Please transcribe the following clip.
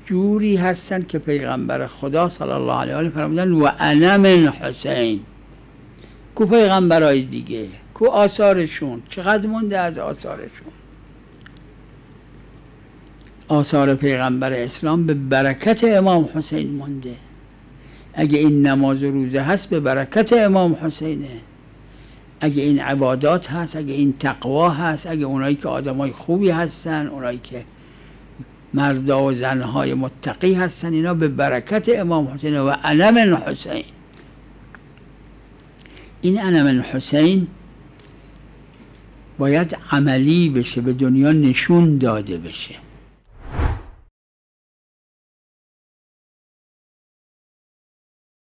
جوری هستن که پیغمبر خدا صلی الله علیه و آله فرمودن و انا من حسین. کو پیغمبرای دیگه، کو آثارشون؟ چقدر مونده از آثارشون؟ آثار پیغمبر اسلام به برکت امام حسین مونده. اگه این نماز و روزه هست به برکت امام حسینه، اگه این عبادات هست، اگه این تقوا هست، اگه اونایی که آدمای خوبی هستن، اونایی که مردا و زنهای متقی هستن، اینا به برکت امام حسین. و انا من حسین. این انا من حسین باید عملی بشه، به دنیا نشون داده بشه.